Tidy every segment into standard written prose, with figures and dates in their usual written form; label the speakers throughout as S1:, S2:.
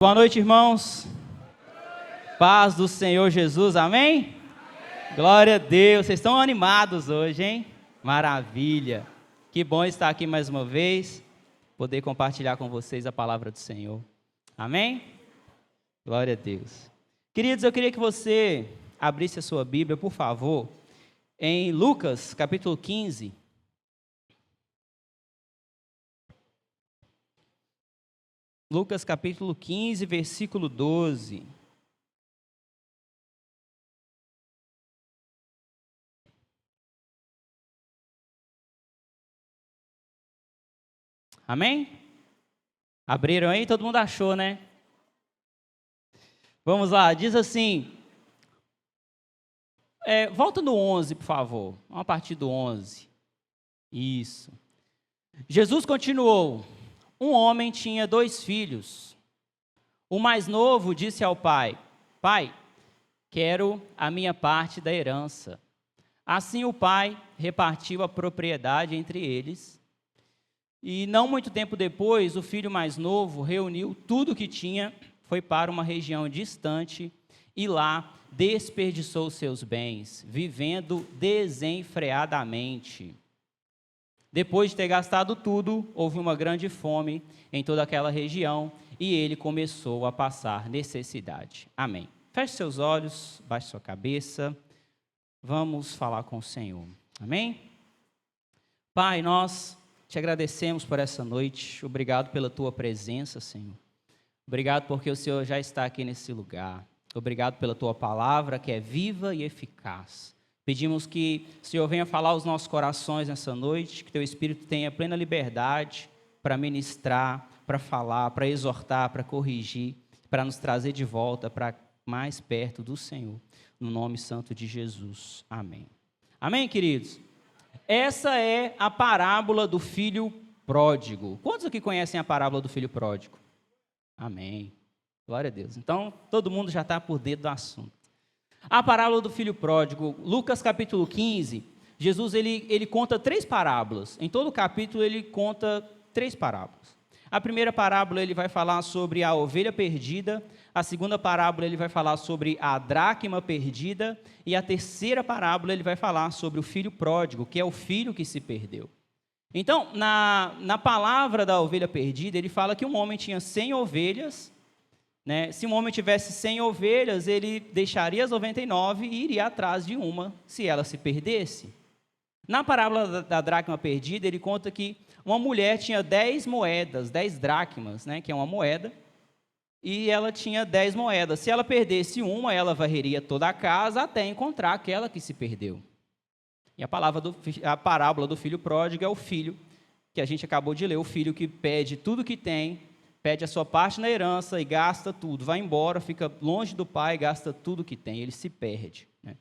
S1: Boa noite, irmãos. Paz do Senhor Jesus, amém? Glória a Deus. Vocês estão animados hoje, hein? Maravilha. Que bom estar aqui mais uma vez, poder compartilhar com vocês a palavra do Senhor. Amém? Glória a Deus. Queridos, eu queria que você abrisse a sua Bíblia, por favor, em Lucas, capítulo 15. Lucas capítulo 15, versículo 12. Amém? Abriram aí? Todo mundo achou, né? Vamos lá, diz assim, volta no 11, por favor. Vamos a partir do 11. Isso. Jesus continuou, um homem tinha 2 filhos. O mais novo disse ao pai, pai, quero a minha parte da herança. Assim o pai repartiu a propriedade entre eles. E não muito tempo depois, o filho mais novo reuniu tudo o que tinha, foi para uma região distante e lá desperdiçou seus bens, vivendo desenfreadamente. Depois de ter gastado tudo, houve uma grande fome em toda aquela região e ele começou a passar necessidade. Amém. Feche seus olhos, baixe sua cabeça, vamos falar com o Senhor. Amém? Pai, nós te agradecemos por essa noite, obrigado pela tua presença, Senhor. Obrigado porque o Senhor já está aqui nesse lugar. Obrigado pela tua palavra que é viva e eficaz. Pedimos que o Senhor venha falar aos nossos corações nessa noite, que teu Espírito tenha plena liberdade para ministrar, para falar, para exortar, para corrigir, para nos trazer de volta para mais perto do Senhor. No nome santo de Jesus. Amém. Amém, queridos? Essa é a parábola do filho pródigo. Quantos aqui conhecem a parábola do filho pródigo? Amém. Glória a Deus. Então, todo mundo já está por dentro do assunto. A parábola do filho pródigo, Lucas capítulo 15, Jesus ele conta 3 parábolas. Em todo o capítulo ele conta 3 parábolas. A primeira parábola ele vai falar sobre a ovelha perdida, a segunda parábola ele vai falar sobre a dracma perdida e a terceira parábola ele vai falar sobre o filho pródigo, que é o filho que se perdeu. Então, na palavra da ovelha perdida, ele fala que um homem tinha 100 ovelhas, né? Se um homem tivesse 100 ovelhas, ele deixaria as 99 e iria atrás de uma, se ela se perdesse. Na parábola da dracma perdida, ele conta que uma mulher tinha 10 moedas, 10 dracmas, né, que é uma moeda, e ela tinha 10 moedas. Se ela perdesse uma, ela varreria toda a casa até encontrar aquela que se perdeu. E a parábola do filho pródigo é o filho, que a gente acabou de ler, o filho que pede tudo que tem, pede a sua parte na herança e gasta tudo, vai embora, fica longe do pai, gasta tudo que tem, ele se perde, né?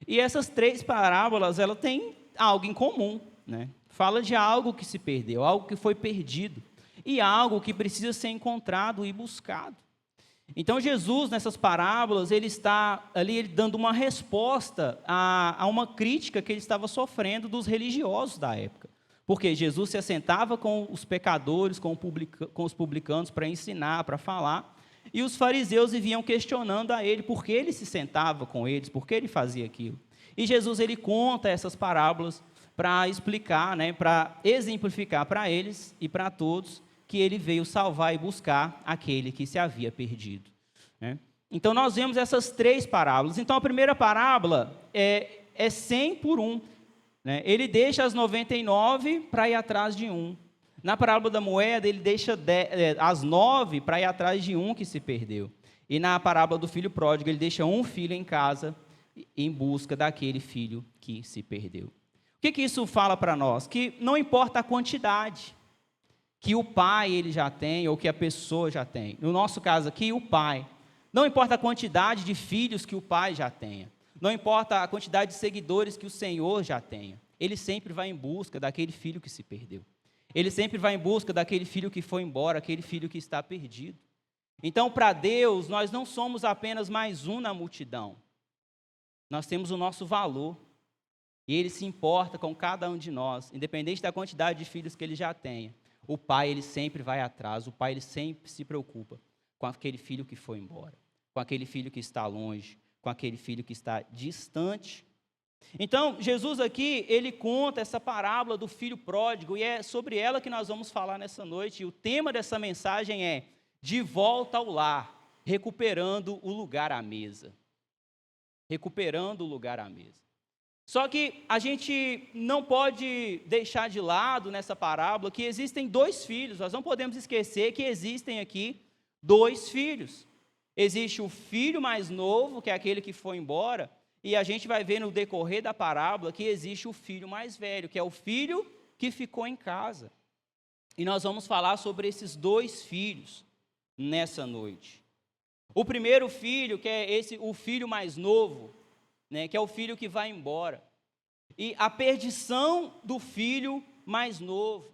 S1: E essas 3 parábolas, ela tem algo em comum, né? Fala de algo que se perdeu, algo que foi perdido, e algo que precisa ser encontrado e buscado. Então, Jesus, nessas parábolas, ele está ali dando uma resposta a uma crítica que ele estava sofrendo dos religiosos da época. Porque Jesus se assentava com os pecadores, com os publicanos para ensinar, para falar, e os fariseus vinham questionando a ele por que ele se sentava com eles, por que ele fazia aquilo. E Jesus ele conta essas parábolas para explicar, né, para exemplificar para eles e para todos que ele veio salvar e buscar aquele que se havia perdido, né? Então nós vemos essas 3 parábolas. Então a primeira parábola é 100 por 1. Né? Ele deixa as 99 para ir atrás de um. Na parábola da moeda, ele deixa as 9 para ir atrás de um que se perdeu. E na parábola do filho pródigo, ele deixa um filho em casa em busca daquele filho que se perdeu. O que isso fala para nós? Que não importa a quantidade que o pai ele já tem ou que a pessoa já tem. No nosso caso aqui, o pai. Não importa a quantidade de filhos que o pai já tenha. Não importa a quantidade de seguidores que o Senhor já tenha. Ele sempre vai em busca daquele filho que se perdeu. Ele sempre vai em busca daquele filho que foi embora, aquele filho que está perdido. Então, para Deus, nós não somos apenas mais um na multidão. Nós temos o nosso valor. E Ele se importa com cada um de nós, independente da quantidade de filhos que Ele já tenha. O Pai, Ele sempre vai atrás. O Pai, Ele sempre se preocupa com aquele filho que foi embora, com aquele filho que está longe, com aquele filho que está distante. Então, Jesus aqui, ele conta essa parábola do filho pródigo, e é sobre ela que nós vamos falar nessa noite, e o tema dessa mensagem é de volta ao lar, recuperando o lugar à mesa. Recuperando o lugar à mesa. Só que a gente não pode deixar de lado nessa parábola que existem dois filhos. Nós não podemos esquecer que existem aqui dois filhos. Existe o filho mais novo, que é aquele que foi embora, e a gente vai ver no decorrer da parábola que existe o filho mais velho, que é o filho que ficou em casa. E nós vamos falar sobre esses dois filhos nessa noite. O primeiro filho, que é o filho mais novo, né, que é o filho que vai embora. E a perdição do filho mais novo.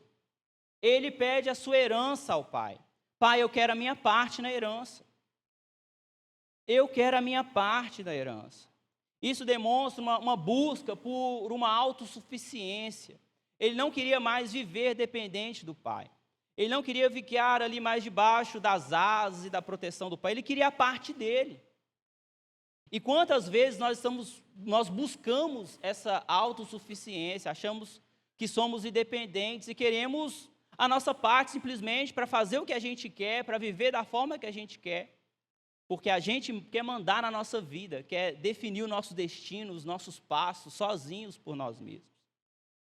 S1: Ele pede a sua herança ao pai. Pai, eu quero a minha parte na herança. Eu quero a minha parte da herança. Isso demonstra uma busca por uma autossuficiência. Ele não queria mais viver dependente do pai. Ele não queria ficar ali mais debaixo das asas e da proteção do pai. Ele queria a parte dele. E quantas vezes nós buscamos essa autossuficiência, achamos que somos independentes e queremos a nossa parte simplesmente para fazer o que a gente quer, para viver da forma que a gente quer, porque a gente quer mandar na nossa vida, quer definir o nosso destino, os nossos passos, sozinhos por nós mesmos.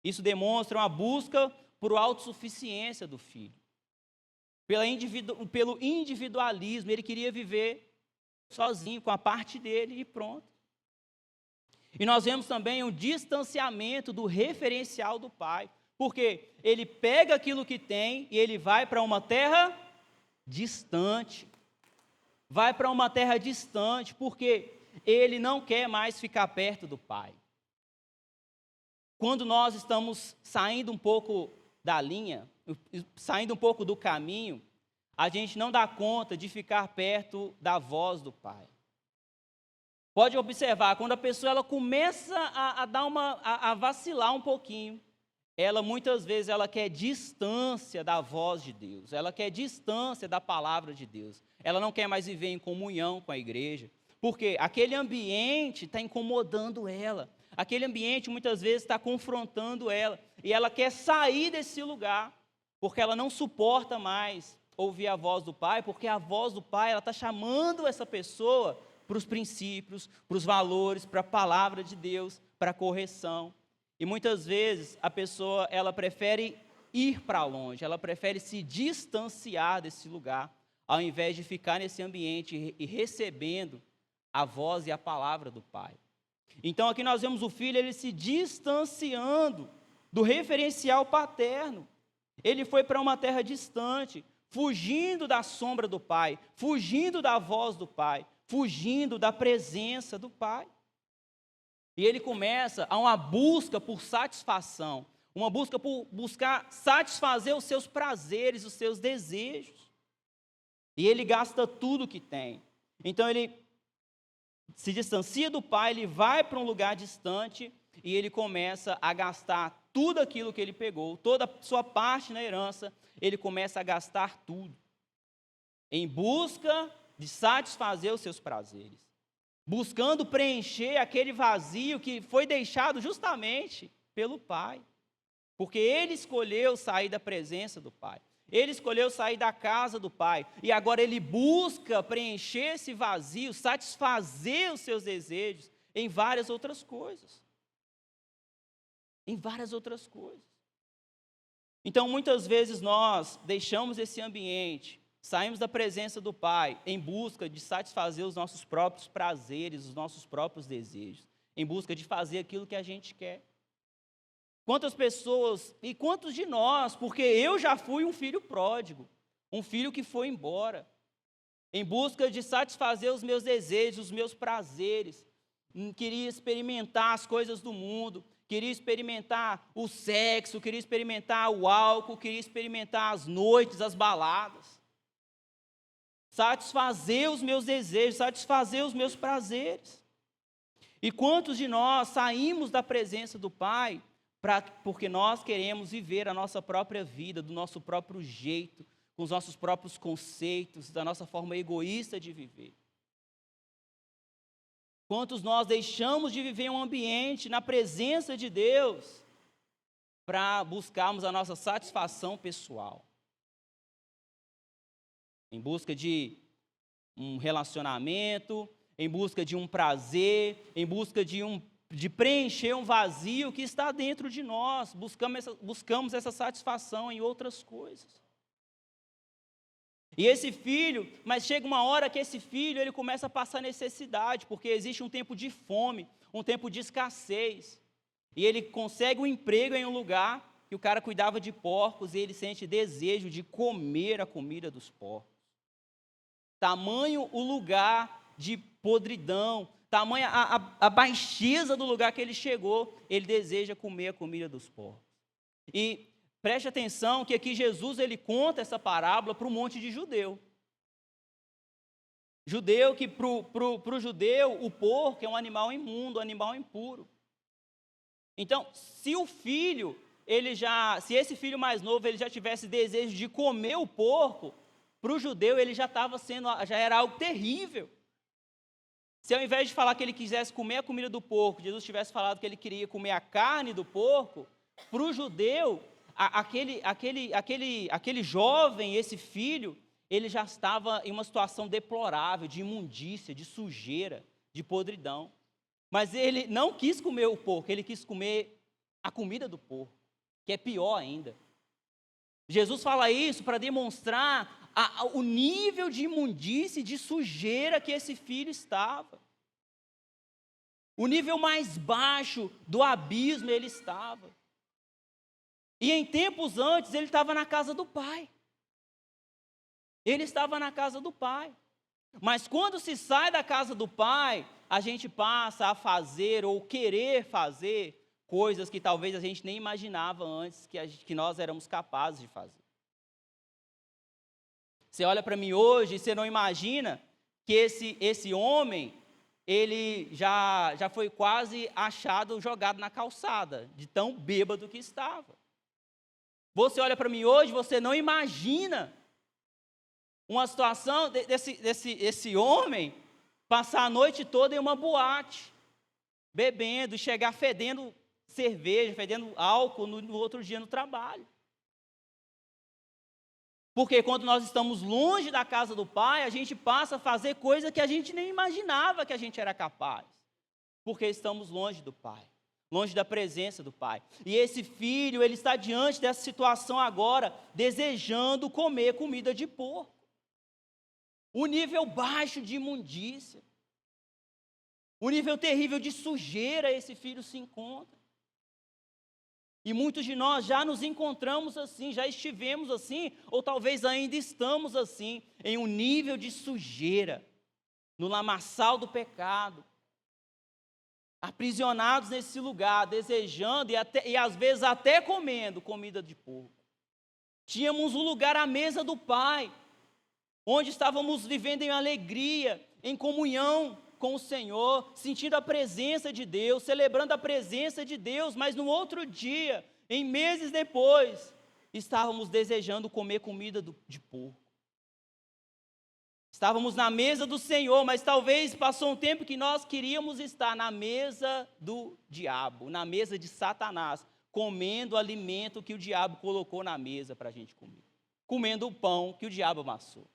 S1: Isso demonstra uma busca por autossuficiência do filho. Pelo individualismo, ele queria viver sozinho, com a parte dele e pronto. E nós vemos também um distanciamento do referencial do pai, porque ele pega aquilo que tem e ele vai para uma terra distante. Vai para uma terra distante, porque ele não quer mais ficar perto do pai. Quando nós estamos saindo um pouco da linha, saindo um pouco do caminho, a gente não dá conta de ficar perto da voz do pai. Pode observar, quando a pessoa ela começa a vacilar um pouquinho, ela muitas vezes ela quer distância da voz de Deus, ela quer distância da palavra de Deus, ela não quer mais viver em comunhão com a igreja, porque aquele ambiente está incomodando ela, aquele ambiente muitas vezes está confrontando ela, e ela quer sair desse lugar, porque ela não suporta mais ouvir a voz do pai, porque a voz do pai ela está chamando essa pessoa para os princípios, para os valores, para a palavra de Deus, para a correção. E muitas vezes a pessoa ela prefere ir para longe, ela prefere se distanciar desse lugar, ao invés de ficar nesse ambiente e recebendo a voz e a palavra do pai. Então aqui nós vemos o filho ele se distanciando do referencial paterno. Ele foi para uma terra distante, fugindo da sombra do pai, fugindo da voz do pai, fugindo da presença do pai. E ele começa a uma busca por satisfação, uma busca por buscar satisfazer os seus prazeres, os seus desejos. E ele gasta tudo que tem. Então ele se distancia do pai, ele vai para um lugar distante e ele começa a gastar tudo aquilo que ele pegou, toda a sua parte na herança, ele começa a gastar tudo, em busca de satisfazer os seus prazeres, buscando preencher aquele vazio que foi deixado justamente pelo pai, porque ele escolheu sair da presença do pai, ele escolheu sair da casa do pai, e agora ele busca preencher esse vazio, satisfazer os seus desejos em várias outras coisas. Em várias outras coisas. Então, muitas vezes nós deixamos esse ambiente, saímos da presença do Pai em busca de satisfazer os nossos próprios prazeres, os nossos próprios desejos, em busca de fazer aquilo que a gente quer. Quantas pessoas e quantos de nós, porque eu já fui um filho pródigo, um filho que foi embora, em busca de satisfazer os meus desejos, os meus prazeres, queria experimentar as coisas do mundo, queria experimentar o sexo, queria experimentar o álcool, queria experimentar as noites, as baladas. Satisfazer os meus desejos, satisfazer os meus prazeres. E quantos de nós saímos da presença do Pai porque nós queremos viver a nossa própria vida, do nosso próprio jeito, com os nossos próprios conceitos, da nossa forma egoísta de viver. Quantos nós deixamos de viver em um ambiente, na presença de Deus, para buscarmos a nossa satisfação pessoal. Em busca de um relacionamento, em busca de um prazer, em busca de preencher um vazio que está dentro de nós. Buscamos essa satisfação em outras coisas. E esse filho, mas chega uma hora que esse filho, ele começa a passar necessidade, porque existe um tempo de fome, um tempo de escassez. E ele consegue um emprego em um lugar que o cara cuidava de porcos, e ele sente desejo de comer a comida dos porcos. Tamanho o lugar de podridão, tamanha a baixeza do lugar que ele chegou, ele deseja comer a comida dos porcos. E preste atenção que aqui Jesus ele conta essa parábola para um monte de judeu. Judeu que para o judeu o porco é um animal imundo, um animal impuro. Então, se o filho, se esse filho mais novo ele já tivesse desejo de comer o porco, para o judeu ele já era algo terrível. Se ao invés de falar que ele quisesse comer a comida do porco, Jesus tivesse falado que ele queria comer a carne do porco, para o judeu, aquele jovem, esse filho, ele já estava em uma situação deplorável, de imundícia, de sujeira, de podridão. Mas ele não quis comer o porco, ele quis comer a comida do porco, que é pior ainda. Jesus fala isso para demonstrar o nível de imundície, de sujeira que esse filho estava. O nível mais baixo do abismo ele estava. E em tempos antes ele estava na casa do pai. Ele estava na casa do pai. Mas quando se sai da casa do pai, a gente passa a fazer ou querer fazer coisas que talvez a gente nem imaginava antes que nós éramos capazes de fazer. Você olha para mim hoje e você não imagina que esse homem, ele já foi quase achado jogado na calçada, de tão bêbado que estava. Você olha para mim hoje, você não imagina uma situação desse homem passar a noite toda em uma boate, bebendo, e chegar fedendo cerveja, fedendo álcool no outro dia no trabalho. Porque quando nós estamos longe da casa do Pai, a gente passa a fazer coisas que a gente nem imaginava que a gente era capaz. Porque estamos longe do Pai, longe da presença do Pai. E esse filho, ele está diante dessa situação agora, desejando comer comida de porco. O nível baixo de imundícia, o nível terrível de sujeira esse filho se encontra. E muitos de nós já nos encontramos assim, já estivemos assim, ou talvez ainda estamos assim, em um nível de sujeira, no lamaçal do pecado, aprisionados nesse lugar, desejando e às vezes até comendo comida de porco. Tínhamos um lugar à mesa do Pai, onde estávamos vivendo em alegria, em comunhão com o Senhor, sentindo a presença de Deus, celebrando a presença de Deus, mas no outro dia, em meses depois, estávamos desejando comer comida de porco. Estávamos na mesa do Senhor, mas talvez passou um tempo que nós queríamos estar na mesa do diabo, na mesa de Satanás, comendo o alimento que o diabo colocou na mesa para a gente comer, comendo o pão que o diabo amassou.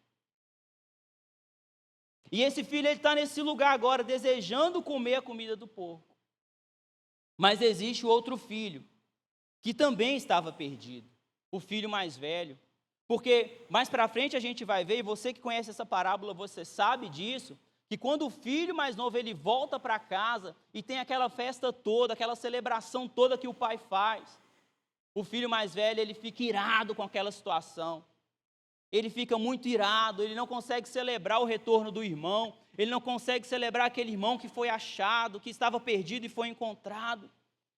S1: E esse filho está nesse lugar agora, desejando comer a comida do porco. Mas existe outro filho, que também estava perdido, o filho mais velho. Porque mais para frente a gente vai ver, e você que conhece essa parábola, você sabe disso, que quando o filho mais novo ele volta para casa e tem aquela festa toda, aquela celebração toda que o pai faz, o filho mais velho ele fica irado com aquela situação. Ele fica muito irado, ele não consegue celebrar o retorno do irmão, ele não consegue celebrar aquele irmão que foi achado, que estava perdido e foi encontrado.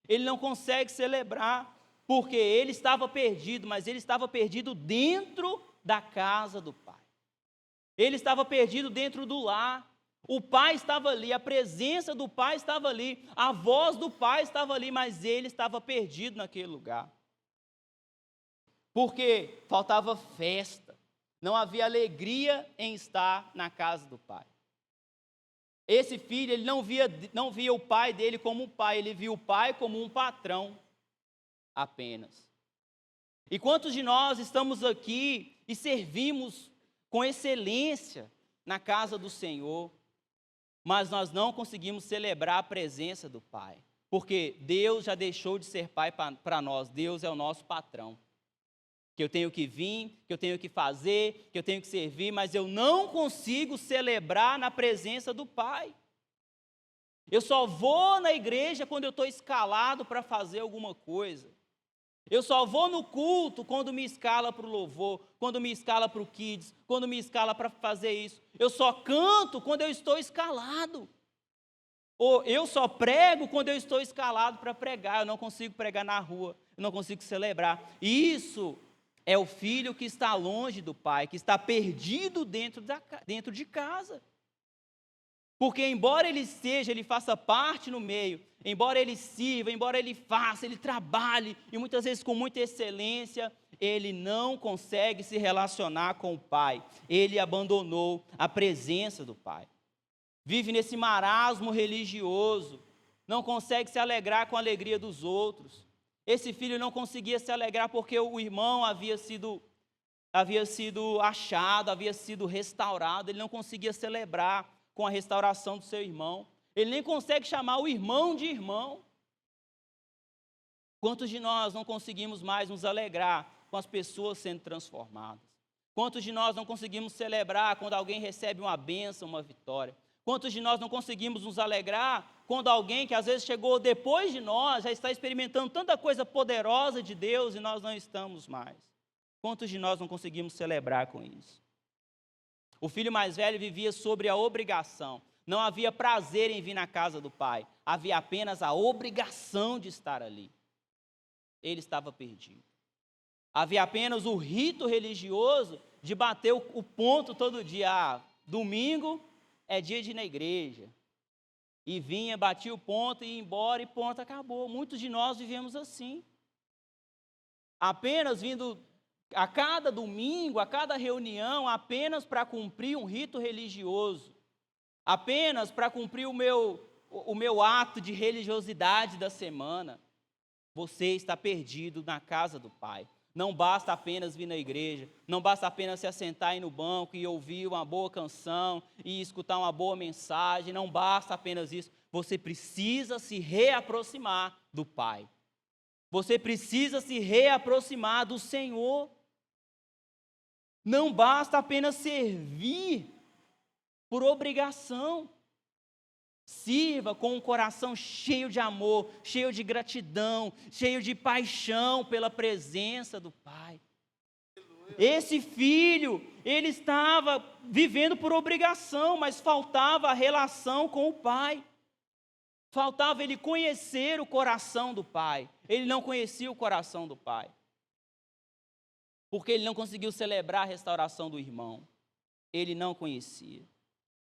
S1: Ele não consegue celebrar, porque ele estava perdido, mas ele estava perdido dentro da casa do pai. Ele estava perdido dentro do lar. O pai estava ali, a presença do pai estava ali, a voz do pai estava ali, mas ele estava perdido naquele lugar. Porque faltava festa. Não havia alegria em estar na casa do pai. Esse filho, ele não via o pai dele como um pai, ele via o pai como um patrão apenas. E quantos de nós estamos aqui e servimos com excelência na casa do Senhor, mas nós não conseguimos celebrar a presença do Pai, porque Deus já deixou de ser Pai para nós, Deus é o nosso patrão, que eu tenho que vir, que eu tenho que fazer, que eu tenho que servir, mas eu não consigo celebrar na presença do Pai. Eu só vou na igreja quando eu estou escalado para fazer alguma coisa. Eu só vou no culto quando me escala para o louvor, quando me escala para o kids, quando me escala para fazer isso. Eu só canto quando eu estou escalado. Ou eu só prego quando eu estou escalado para pregar. Eu não consigo pregar na rua, eu não consigo celebrar. Isso é o filho que está longe do pai, que está perdido dentro de casa. Porque embora ele faça parte no meio, embora ele sirva, embora ele faça, ele trabalhe, e muitas vezes com muita excelência, ele não consegue se relacionar com o Pai. Ele abandonou a presença do Pai. Vive nesse marasmo religioso, não consegue se alegrar com a alegria dos outros. Esse filho não conseguia se alegrar porque o irmão havia sido achado, havia sido restaurado, ele não conseguia celebrar com a restauração do seu irmão. Ele nem consegue chamar o irmão de irmão. Quantos de nós não conseguimos mais nos alegrar com as pessoas sendo transformadas? Quantos de nós não conseguimos celebrar quando alguém recebe uma bênção, uma vitória? Quantos de nós não conseguimos nos alegrar quando alguém que às vezes chegou depois de nós, já está experimentando tanta coisa poderosa de Deus e nós não estamos mais? Quantos de nós não conseguimos celebrar com isso? O filho mais velho vivia sobre a obrigação. Não havia prazer em vir na casa do pai. Havia apenas a obrigação de estar ali. Ele estava perdido. Havia apenas o rito religioso de bater o ponto todo dia. Domingo é dia de ir na igreja. E vinha, batia o ponto, ia embora e ponto, acabou. Muitos de nós vivemos assim. Apenas vindo a cada domingo, a cada reunião, apenas para cumprir um rito religioso, apenas para cumprir o meu ato de religiosidade da semana. Você está perdido na casa do Pai. Não basta apenas vir na igreja, não basta apenas se assentar aí no banco e ouvir uma boa canção e escutar uma boa mensagem, não basta apenas isso. Você precisa se reaproximar do Pai. Você precisa se reaproximar do Senhor. Não basta apenas servir por obrigação. Sirva com um coração cheio de amor, cheio de gratidão, cheio de paixão pela presença do Pai. Esse filho, ele estava vivendo por obrigação, mas faltava a relação com o Pai. Faltava ele conhecer o coração do Pai. Ele não conhecia o coração do Pai. Porque ele não conseguiu celebrar a restauração do irmão. Ele não conhecia.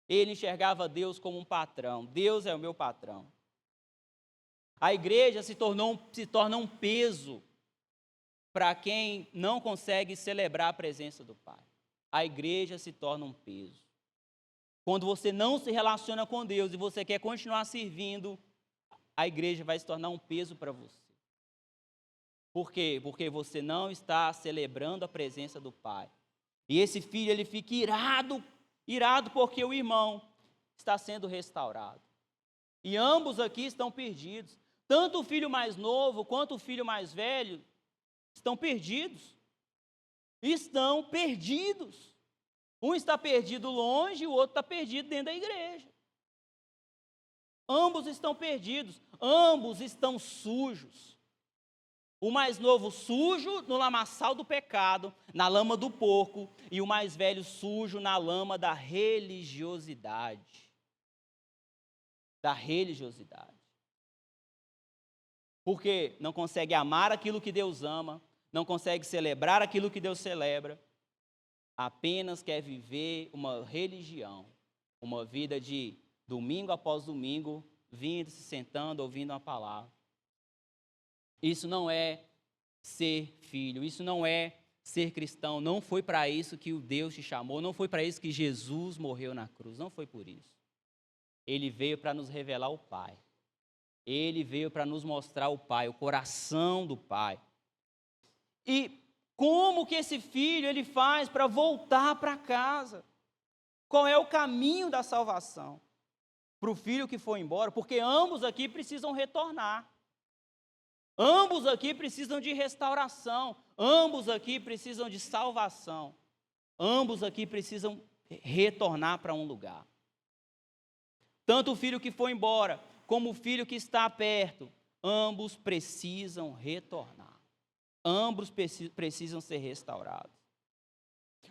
S1: Ele enxergava Deus como um patrão. Deus é o meu patrão. A igreja se torna um peso para quem não consegue celebrar a presença do Pai. A igreja se torna um peso. Quando você não se relaciona com Deus e você quer continuar servindo, a igreja vai se tornar um peso para você. Por quê? Porque você não está celebrando a presença do Pai. E esse filho, ele fica irado porque o irmão está sendo restaurado. E ambos aqui estão perdidos. Tanto o filho mais novo quanto o filho mais velho estão perdidos. Estão perdidos. Um está perdido longe, o outro está perdido dentro da igreja. Ambos estão perdidos, ambos estão sujos. O mais novo sujo no lamaçal do pecado, na lama do porco, e o mais velho sujo na lama da religiosidade. Da religiosidade. Porque não consegue amar aquilo que Deus ama, não consegue celebrar aquilo que Deus celebra, apenas quer viver uma religião, uma vida de domingo após domingo, vindo, se sentando, ouvindo uma palavra. Isso não é ser filho, isso não é ser cristão, não foi para isso que o Deus te chamou, não foi para isso que Jesus morreu na cruz, não foi por isso. Ele veio para nos revelar o Pai. Ele veio para nos mostrar o Pai, o coração do Pai. E como que esse filho ele faz para voltar para casa? Qual é o caminho da salvação? Para o filho que foi embora, porque ambos aqui precisam retornar. Ambos aqui precisam de restauração. Ambos aqui precisam de salvação. Ambos aqui precisam retornar para um lugar. Tanto o filho que foi embora, como o filho que está perto, ambos precisam retornar. Ambos precisam ser restaurados.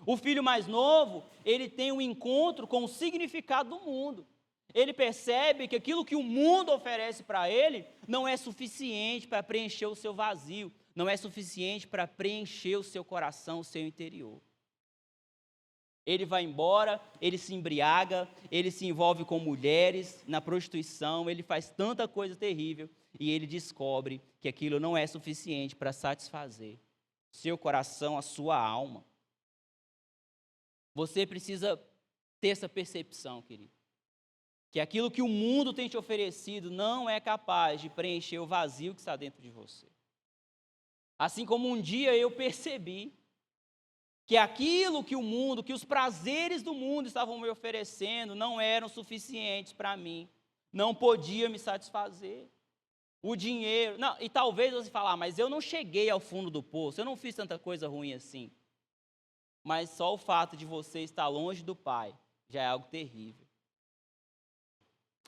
S1: O filho mais novo, ele tem um encontro com o significado do mundo. Ele percebe que aquilo que o mundo oferece para ele não é suficiente para preencher o seu vazio, não é suficiente para preencher o seu coração, o seu interior. Ele vai embora, ele se embriaga, ele se envolve com mulheres, na prostituição, ele faz tanta coisa terrível e ele descobre que aquilo não é suficiente para satisfazer seu coração, a sua alma. Você precisa ter essa percepção, querido, que aquilo que o mundo tem te oferecido não é capaz de preencher o vazio que está dentro de você. Assim como um dia eu percebi que aquilo que o mundo, que os prazeres do mundo estavam me oferecendo não eram suficientes para mim, não podia me satisfazer. O dinheiro, não, e talvez você falar, mas eu não cheguei ao fundo do poço, eu não fiz tanta coisa ruim assim. Mas só o fato de você estar longe do Pai já é algo terrível.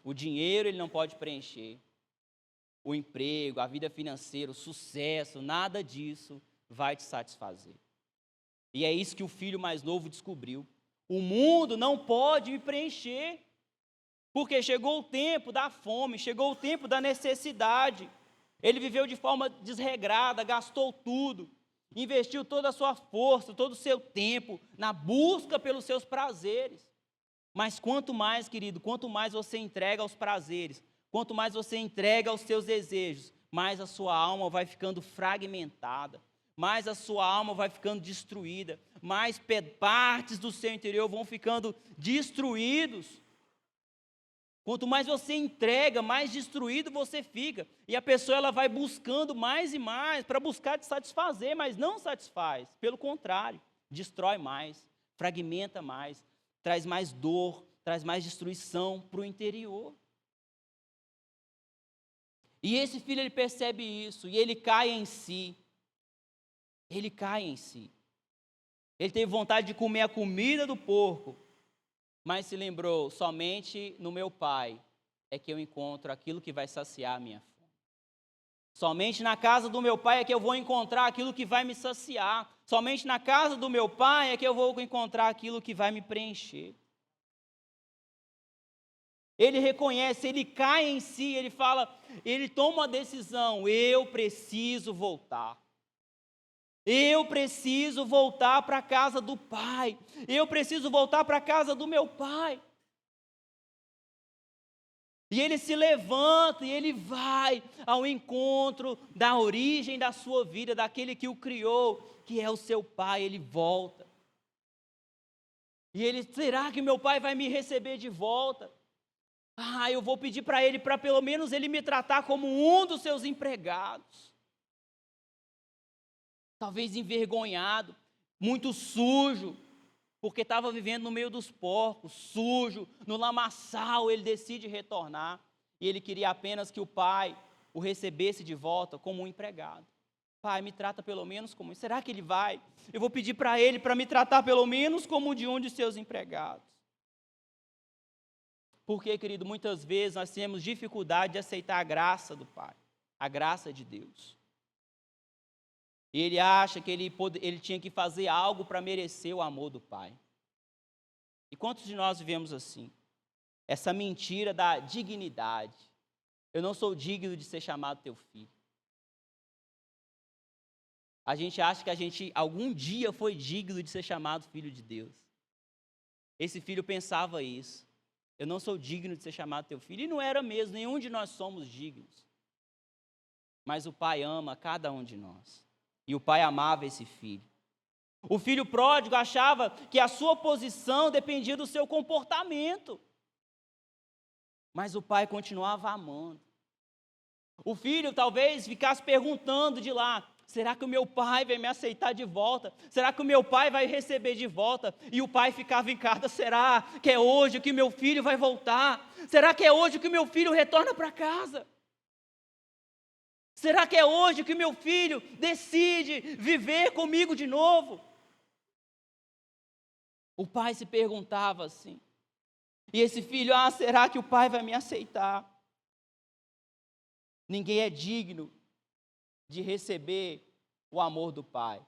S1: O dinheiro ele não pode preencher. O emprego, a vida financeira, o sucesso, nada disso vai te satisfazer. E é isso que o filho mais novo descobriu. O mundo não pode me preencher, porque chegou o tempo da fome, chegou o tempo da necessidade. Ele viveu de forma desregrada, gastou tudo, investiu toda a sua força, todo o seu tempo na busca pelos seus prazeres. Mas quanto mais, querido, quanto mais você entrega aos prazeres, quanto mais você entrega aos seus desejos, mais a sua alma vai ficando fragmentada, mais a sua alma vai ficando destruída, mais partes do seu interior vão ficando destruídos. Quanto mais você entrega, mais destruído você fica. E a pessoa ela vai buscando mais e mais para buscar te satisfazer, mas não satisfaz. Pelo contrário, destrói mais, fragmenta mais, traz mais dor, traz mais destruição para o interior. E esse filho ele percebe isso e ele cai em si. Ele cai em si. Ele teve vontade de comer a comida do porco, mas se lembrou, somente no meu Pai é que eu encontro aquilo que vai saciar a minha fome. Somente na casa do meu Pai é que eu vou encontrar aquilo que vai me saciar. Somente na casa do meu Pai é que eu vou encontrar aquilo que vai me preencher. Ele reconhece, ele cai em si, ele fala, ele toma uma decisão, eu preciso voltar. Eu preciso voltar para a casa do Pai. Eu preciso voltar para a casa do meu Pai. E ele se levanta e ele vai ao encontro da origem da sua vida, daquele que o criou, que é o seu Pai. Ele volta. E ele, será que meu Pai vai me receber de volta? Eu vou pedir para ele, para pelo menos ele me tratar como um dos seus empregados. Talvez envergonhado, muito sujo, porque estava vivendo no meio dos porcos, sujo, no lamaçal, ele decide retornar, e ele queria apenas que o pai o recebesse de volta como um empregado. Pai, me trata pelo menos como, será que ele vai? Eu vou pedir para ele, para me tratar pelo menos como de um de seus empregados. Porque, querido, muitas vezes nós temos dificuldade de aceitar a graça do Pai, a graça de Deus. E ele acha que ele tinha que fazer algo para merecer o amor do Pai. E quantos de nós vivemos assim? Essa mentira da dignidade. Eu não sou digno de ser chamado teu filho. A gente acha que a gente algum dia foi digno de ser chamado filho de Deus. Esse filho pensava isso. Eu não sou digno de ser chamado teu filho. E não era mesmo, nenhum de nós somos dignos. Mas o Pai ama cada um de nós. E o Pai amava esse filho. O filho pródigo achava que a sua posição dependia do seu comportamento. Mas o pai continuava amando. O filho talvez ficasse perguntando de lá: será que o meu pai vai me aceitar de volta? Será que o meu pai vai receber de volta? E o pai ficava em casa: será que é hoje que meu filho vai voltar? Será que é hoje que meu filho retorna para casa? Será que é hoje que meu filho decide viver comigo de novo? O pai se perguntava assim. E esse filho: será que o pai vai me aceitar? Ninguém é digno de receber o amor do pai,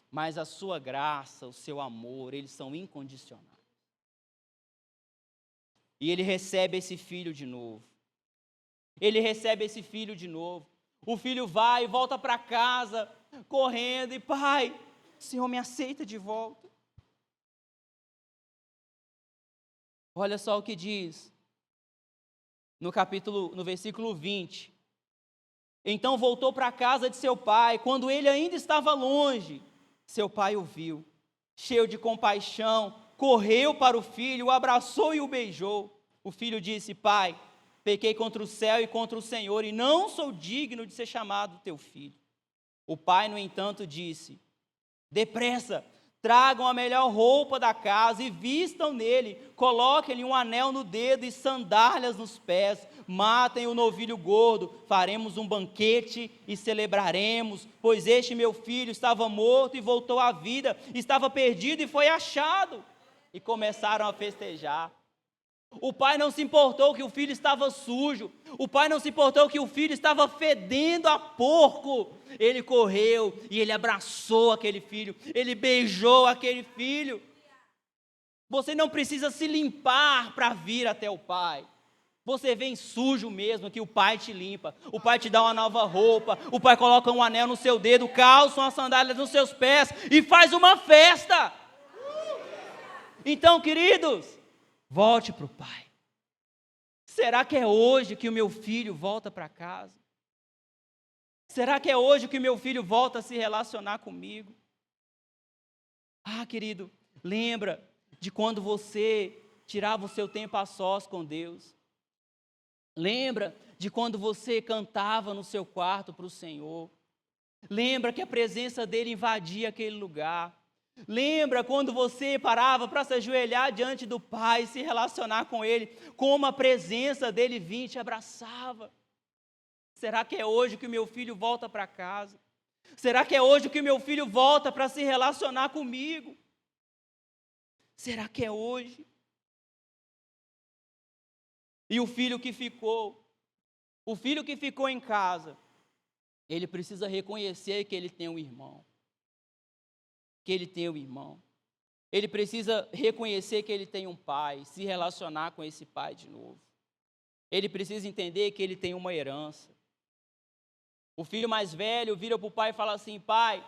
S1: mas a sua graça, o seu amor, eles são incondicionais. E ele recebe esse filho de novo. Ele recebe esse filho de novo. O filho vai e volta para casa, correndo, e: pai, o Senhor me aceita de volta. Olha só o que diz no versículo 20. Então voltou para a casa de seu pai. Quando ele ainda estava longe, seu pai o viu, cheio de compaixão, correu para o filho, o abraçou e o beijou. O filho disse: pai, pequei contra o céu e contra o Senhor, e não sou digno de ser chamado teu filho. O pai, no entanto, disse: depressa, tragam a melhor roupa da casa e vistam nele, coloquem-lhe um anel no dedo e sandálias nos pés, matem o novilho gordo, faremos um banquete e celebraremos, pois este meu filho estava morto e voltou à vida, estava perdido e foi achado. E começaram a festejar. O pai não se importou que o filho estava sujo. O pai não se importou que o filho estava fedendo a porco. Ele correu e ele abraçou aquele filho. Ele beijou aquele filho. Você não precisa se limpar para vir até o pai. Você vem sujo mesmo, que o pai te limpa. O pai te dá uma nova roupa. O pai coloca um anel no seu dedo, calça uma sandália nos seus pés e faz uma festa. Então, queridos, volte para o pai. Será que é hoje que o meu filho volta para casa? Será que é hoje que o meu filho volta a se relacionar comigo? Querido, lembra de quando você tirava o seu tempo a sós com Deus? Lembra de quando você cantava no seu quarto para o Senhor? Lembra que a presença dele invadia aquele lugar? Lembra quando você parava para se ajoelhar diante do Pai, se relacionar com Ele, como a presença dele vinha e te abraçava? Será que é hoje que o meu filho volta para casa? Será que é hoje que o meu filho volta para se relacionar comigo? Será que é hoje? E o filho que ficou em casa, ele precisa reconhecer que ele tem um irmão. Ele precisa reconhecer que ele tem um pai, se relacionar com esse pai de novo. Ele precisa entender que ele tem uma herança. O filho mais velho vira para o pai e fala assim: pai,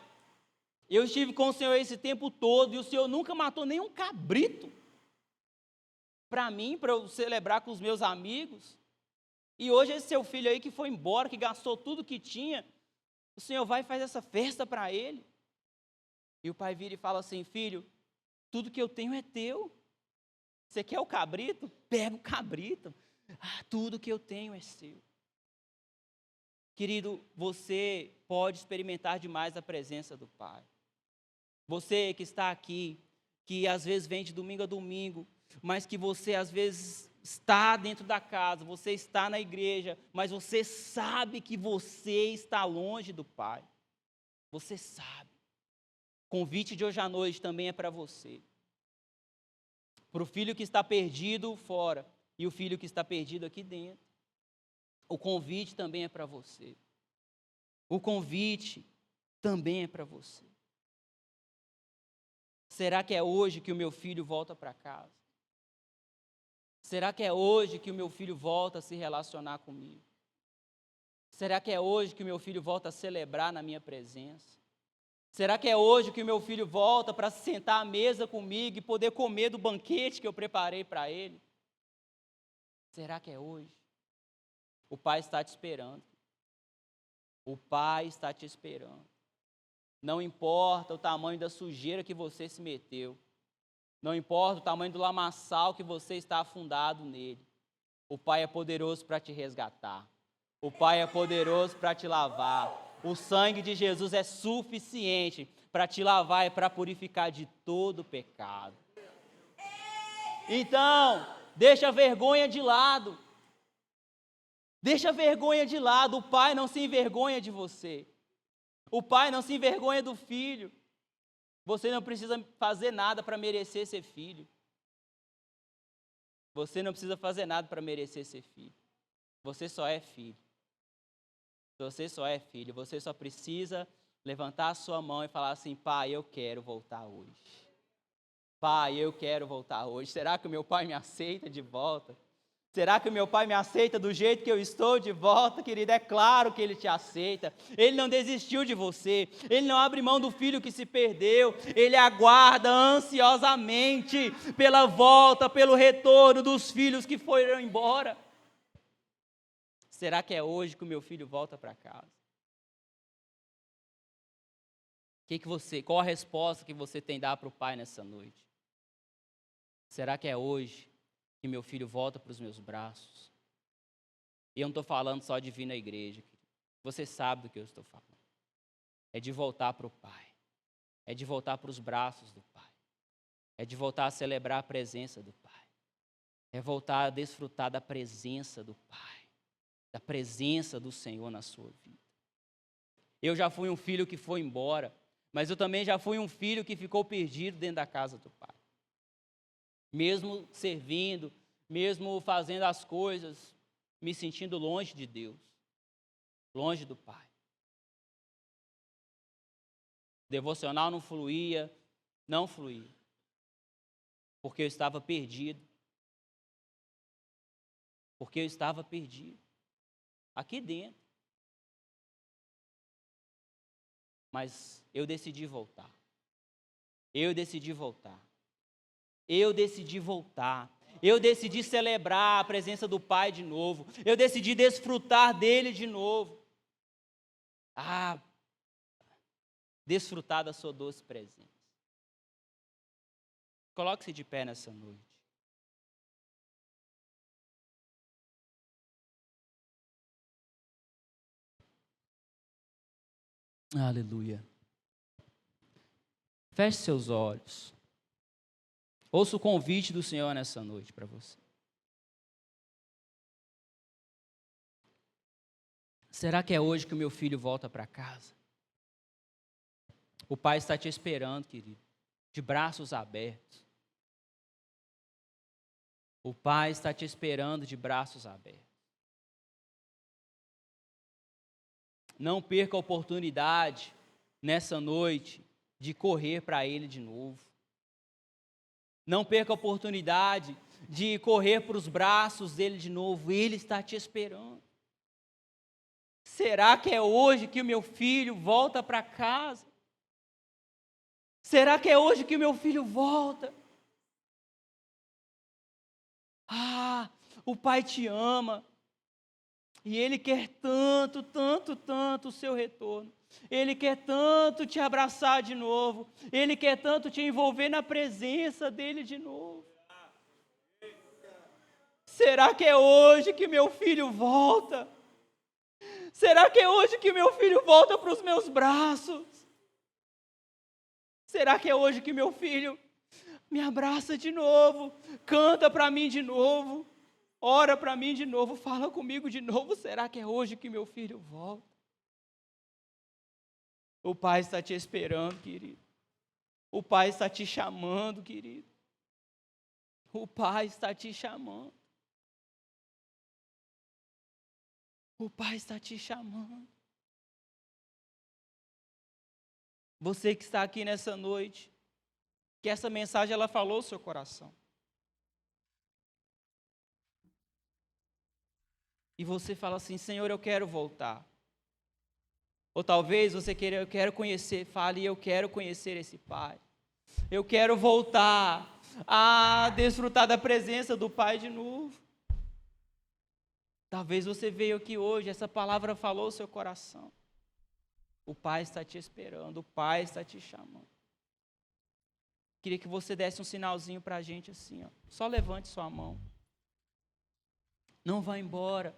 S1: eu estive com o Senhor esse tempo todo e o Senhor nunca matou nenhum cabrito para mim, para eu celebrar com os meus amigos. E hoje esse seu filho aí que foi embora, que gastou tudo que tinha, o Senhor vai e faz essa festa para ele. E o pai vira e fala assim: filho, tudo que eu tenho é teu. Você quer o cabrito? Pega o cabrito. Tudo que eu tenho é seu. Querido, você pode experimentar demais a presença do Pai. Você que está aqui, que às vezes vem de domingo a domingo, mas que você às vezes está dentro da casa, você está na igreja, mas você sabe que você está longe do Pai. Você sabe. O convite de hoje à noite também é para você. Para o filho que está perdido fora e o filho que está perdido aqui dentro. O convite também é para você. O convite também é para você. Será que é hoje que o meu filho volta para casa? Será que é hoje que o meu filho volta a se relacionar comigo? Será que é hoje que o meu filho volta a celebrar na minha presença? Será que é hoje que o meu filho volta para se sentar à mesa comigo e poder comer do banquete que eu preparei para ele? Será que é hoje? O Pai está te esperando. O Pai está te esperando. Não importa o tamanho da sujeira que você se meteu. Não importa o tamanho do lamaçal que você está afundado nele. O Pai é poderoso para te resgatar. O Pai é poderoso para te lavar. O sangue de Jesus é suficiente para te lavar e para purificar de todo pecado. Então, deixa a vergonha de lado. Deixa a vergonha de lado. O Pai não se envergonha de você. O Pai não se envergonha do filho. Você não precisa fazer nada para merecer ser filho. Você não precisa fazer nada para merecer ser filho. Você só é filho. Você só é filho. Você só precisa levantar a sua mão e falar assim: Pai, eu quero voltar hoje. Pai, eu quero voltar hoje. Será que o meu pai me aceita de volta? Será que o meu pai me aceita do jeito que eu estou de volta, querido? É claro que ele te aceita. Ele não desistiu de você. Ele não abre mão do filho que se perdeu. Ele aguarda ansiosamente pela volta, pelo retorno dos filhos que foram embora. Será que é hoje que o meu filho volta para casa? Qual a resposta que você tem a dar para o pai nessa noite? Será que é hoje que meu filho volta para os meus braços? E eu não estou falando só de vir na igreja. Você sabe do que eu estou falando. É de voltar para o Pai. É de voltar para os braços do Pai. É de voltar a celebrar a presença do Pai. É voltar a desfrutar da presença do Pai. Da presença do Senhor na sua vida. Eu já fui um filho que foi embora, mas eu também já fui um filho que ficou perdido dentro da casa do Pai. Mesmo servindo, mesmo fazendo as coisas, me sentindo longe de Deus, longe do Pai. Devocional não fluía, porque eu estava perdido. Porque eu estava perdido, aqui dentro. Mas eu decidi voltar. Eu decidi voltar. Eu decidi voltar. Eu decidi celebrar a presença do Pai de novo. Eu decidi desfrutar dele de novo. Desfrutar da sua doce presença. Coloque-se de pé nessa noite. Aleluia. Feche seus olhos. Ouça o convite do Senhor nessa noite para você. Será que é hoje que o meu filho volta para casa? O Pai está te esperando, querido, de braços abertos. O Pai está te esperando de braços abertos. Não perca a oportunidade nessa noite de correr para Ele de novo. Não perca a oportunidade de correr para os braços dele de novo. Ele está te esperando. Será que é hoje que o meu filho volta para casa? Será que é hoje que o meu filho volta? O Pai te ama. E Ele quer tanto, tanto, tanto o seu retorno. Ele quer tanto te abraçar de novo. Ele quer tanto te envolver na presença dEle de novo. Será que é hoje que meu filho volta? Será que é hoje que meu filho volta para os meus braços? Será que é hoje que meu filho me abraça de novo? Canta para mim de novo? Ora para mim de novo? Fala comigo de novo? Será que é hoje que meu filho volta? O Pai está te esperando, querido. O Pai está te chamando, querido. O Pai está te chamando. O Pai está te chamando. Você que está aqui nessa noite, que essa mensagem ela falou no seu coração. E você fala assim: Senhor, eu quero voltar. Ou talvez você queira, eu quero conhecer, fale, eu quero conhecer esse Pai. Eu quero voltar a desfrutar da presença do Pai de novo. Talvez você veio aqui hoje, essa palavra falou no seu coração. O Pai está te esperando, o Pai está te chamando. Queria que você desse um sinalzinho para a gente assim, ó. Só levante sua mão. Não vá embora.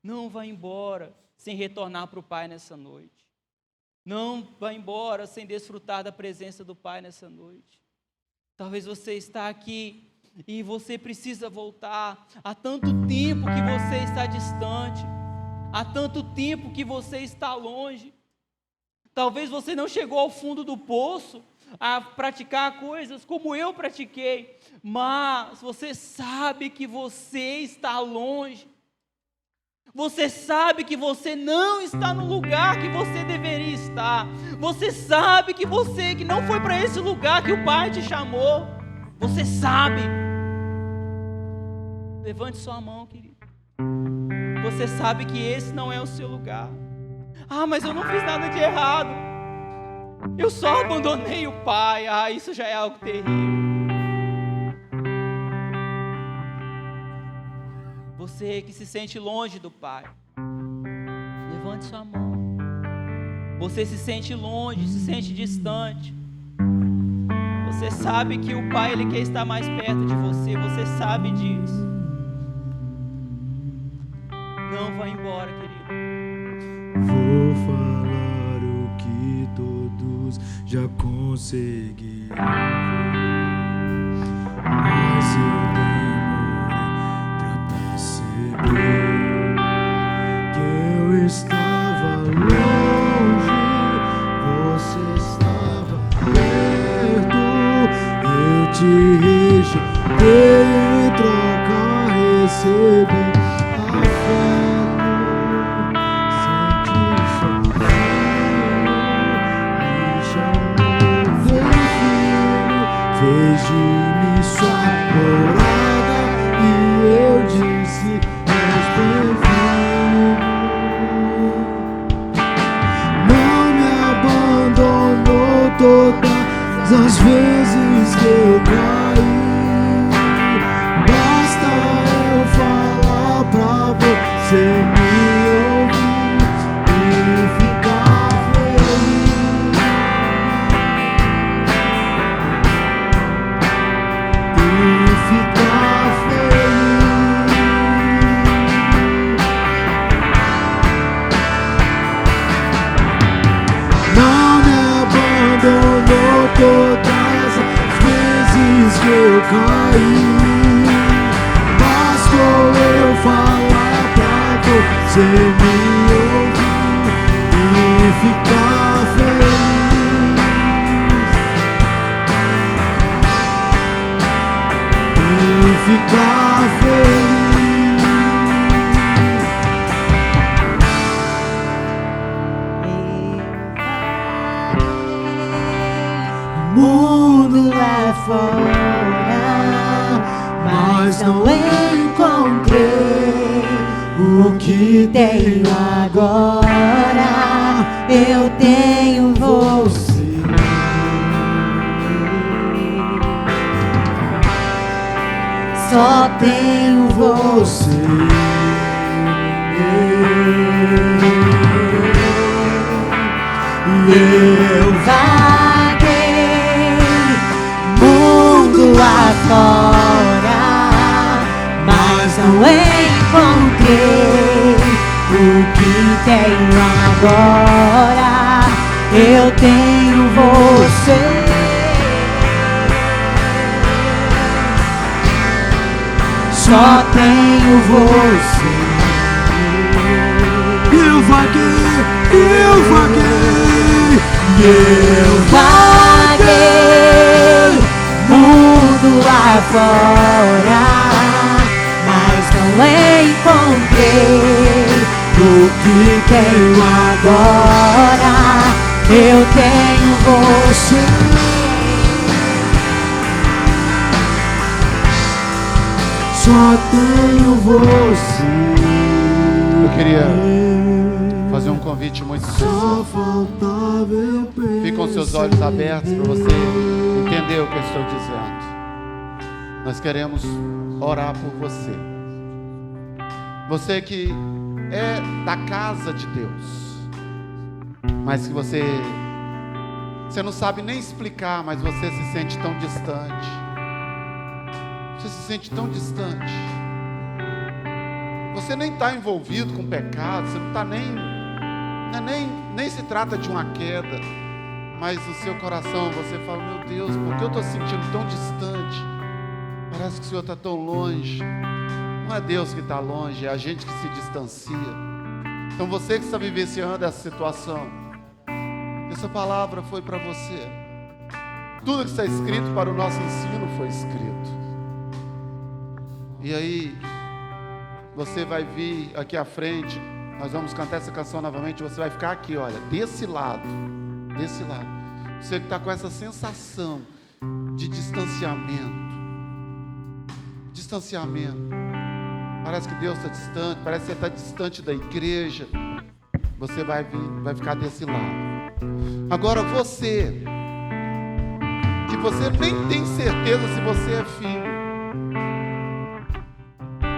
S1: Não vá embora sem retornar para o Pai nessa noite. Não vá embora sem desfrutar da presença do Pai nessa noite. Talvez você está aqui e você precisa voltar. Há tanto tempo que você está distante. Há tanto tempo que você está longe. Talvez você não chegou ao fundo do poço a praticar coisas como eu pratiquei, mas você sabe que você está longe. Você sabe que você não está no lugar que você deveria estar. Você sabe que não foi para esse lugar que o Pai te chamou. Você sabe. Levante sua mão, querido. Você sabe que esse não é o seu lugar. Ah, mas eu não fiz nada de errado. Eu só abandonei o Pai. Ah, isso já é algo terrível. Você que se sente longe do Pai, levante sua mão. Você se sente longe, se sente distante. Você sabe que o Pai, Ele quer estar mais perto de você. Você sabe disso. Não vá embora, querido.
S2: Vou falar o que todos já conseguiram ver, mas eu demorei pra perceber que eu estava longe, você estava perto. Eu te rejeitei, em troca recebi fez de mim sua morada e eu disse: és bem-vindo. Não me abandonou todas as vezes que eu caí. Basta eu falar pra você me ouvir e ficar feliz. Todas as vezes que eu caí, bastou eu falar pra você me ouvir e ficar feliz. E ficar feliz. Mundo lá fora, mas não encontrei o que tenho agora. Eu tenho você. Só tenho você. E eu lá fora, mas não encontrei o que tenho agora. Eu tenho você. Só tenho você. Eu vaguei, eu vaguei mundo lá fora, mas não encontrei o que tenho agora. Eu tenho você. Só tenho você.
S3: Eu queria fazer um convite muito especial. Fique com seus olhos abertos para você entender o que eu estou dizendo. Nós queremos orar por você. Você que é da casa de Deus. mas que você não sabe nem explicar, mas você se sente tão distante. Você se sente tão distante. Você nem está envolvido com pecado, você não está nem se trata de uma queda, mas no seu coração você fala: meu Deus, por que eu estou se sentindo tão distante? Parece que o Senhor está tão longe. Não é Deus que está longe, é a gente que se distancia. Então você que está vivenciando essa situação, essa palavra foi para você. Tudo que está escrito para o nosso ensino foi escrito. E aí, você vai vir aqui à frente, nós vamos cantar essa canção novamente, você vai ficar aqui, olha, desse lado. Você que está com essa sensação de distanciamento. Parece que Deus está distante, parece que você está distante da igreja. Você vai ficar desse lado. Agora você, que você nem tem certeza se você é filho,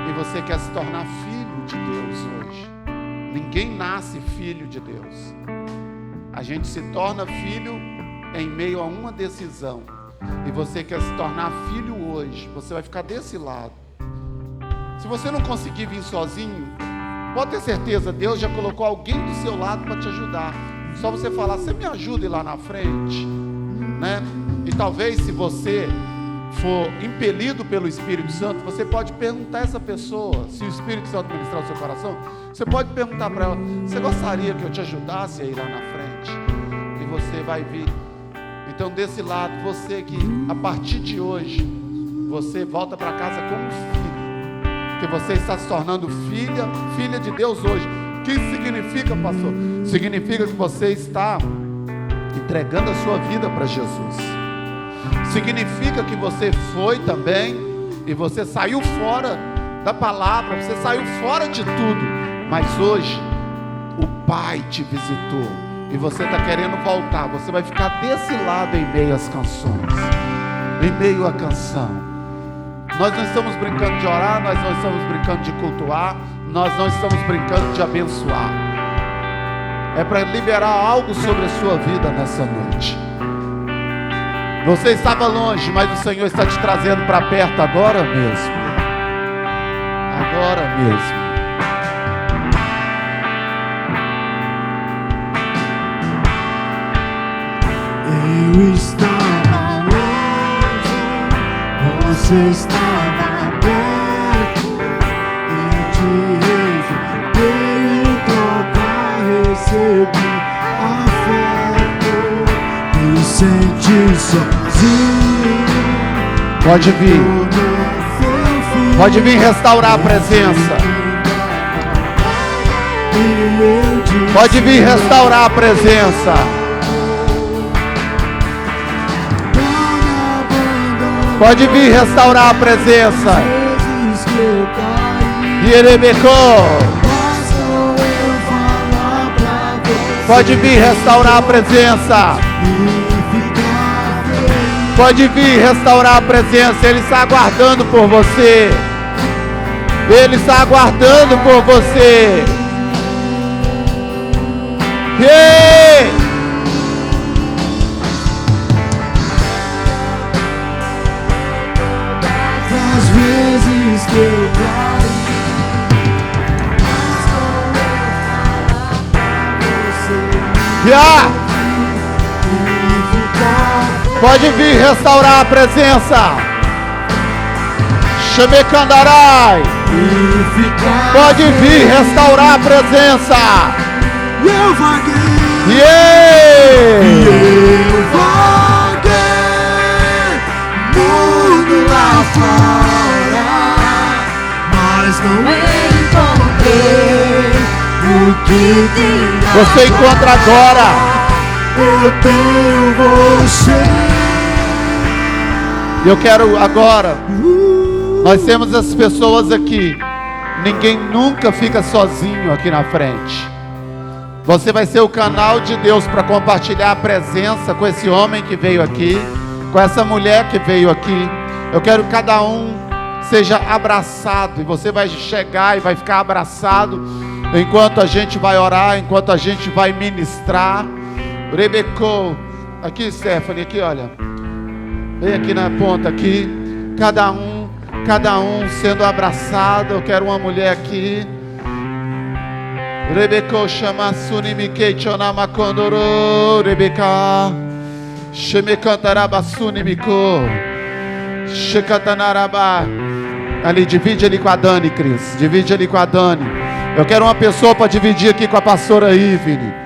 S3: e você quer se tornar filho de Deus hoje. Ninguém nasce filho de Deus. A gente se torna filho em meio a uma decisão. E você quer se tornar filho hoje, você vai ficar desse lado. Se você não conseguir vir sozinho, pode ter certeza, Deus já colocou alguém do seu lado para te ajudar. Só você falar: você me ajuda a ir lá na frente, né? E talvez, se você for impelido pelo Espírito Santo, você pode perguntar a essa pessoa, se o Espírito Santo ministrar o seu coração, você pode perguntar para ela: você gostaria que eu te ajudasse a ir lá na frente? E você vai vir. Então, desse lado, você que a partir de hoje, você volta para casa como filho, porque você está se tornando filha de Deus hoje. O que isso significa, pastor? Significa que você está entregando a sua vida para Jesus. Significa que você foi também e você saiu fora da palavra, você saiu fora de tudo, mas hoje o Pai te visitou e você está querendo voltar. Você vai ficar desse lado em meio às canções, em meio à canção. Nós não estamos brincando de orar, nós não estamos brincando de cultuar, nós não estamos brincando de abençoar. É para liberar algo sobre a sua vida nessa noite. Você estava longe, mas o Senhor está te trazendo para perto agora mesmo. Agora mesmo.
S2: Eu estava longe, você estava perto, e te recebi e tocar, recebi afeto, me senti sozinho.
S3: Pode vir. Pode vir restaurar a presença. Pode vir restaurar a presença. Pode vir restaurar a presença. Pode vir restaurar a presença. Pode vir restaurar a presença. Ele está aguardando por você. Ele está aguardando por você. Yeah!
S2: Às vezes que eu caí,
S3: Yeah! Pode vir restaurar a presença. Xemecandarai. Pode vir restaurar a presença.
S2: eu vaguei,
S3: Yeah!
S2: eu vaguei, mundo lá fora, mas não encontrei o que tinha.
S3: Você encontra agora.
S2: Eu tenho você.
S3: Eu quero agora. Nós temos as pessoas aqui. Ninguém nunca fica sozinho aqui na frente. Você vai ser o canal de Deus para compartilhar a presença com esse homem que veio aqui, com essa mulher que veio aqui. Eu quero que cada um seja abraçado, e você vai chegar e vai ficar abraçado enquanto a gente vai orar, enquanto a gente vai ministrar. Rebecou. Aqui, Stephanie, aqui, olha. Vem aqui na ponta, aqui. Cada um sendo abraçado. Eu quero uma mulher aqui. Rebecou chama Sunimike Chonama Kondoro. Rebeca. Shemekantaraba Sunimiko. Shekatanaraba. Ali, divide ali com a Dani, Cris. Divide ali com a Dani. Eu quero uma pessoa para dividir aqui com a pastora Ivne.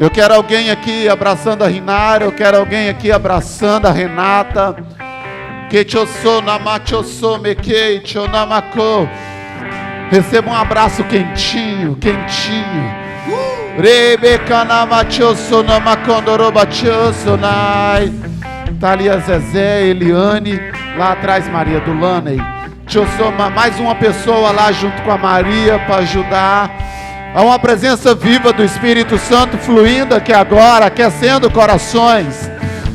S3: Eu quero alguém aqui abraçando a Rinara. Eu quero alguém aqui abraçando a Renata. Receba um abraço quentinho, quentinho. Tá ali a Zezé, Eliane. Lá atrás, Maria do Laney. Mais uma pessoa lá junto com a Maria para ajudar. Há uma presença viva do Espírito Santo fluindo aqui agora, aquecendo corações.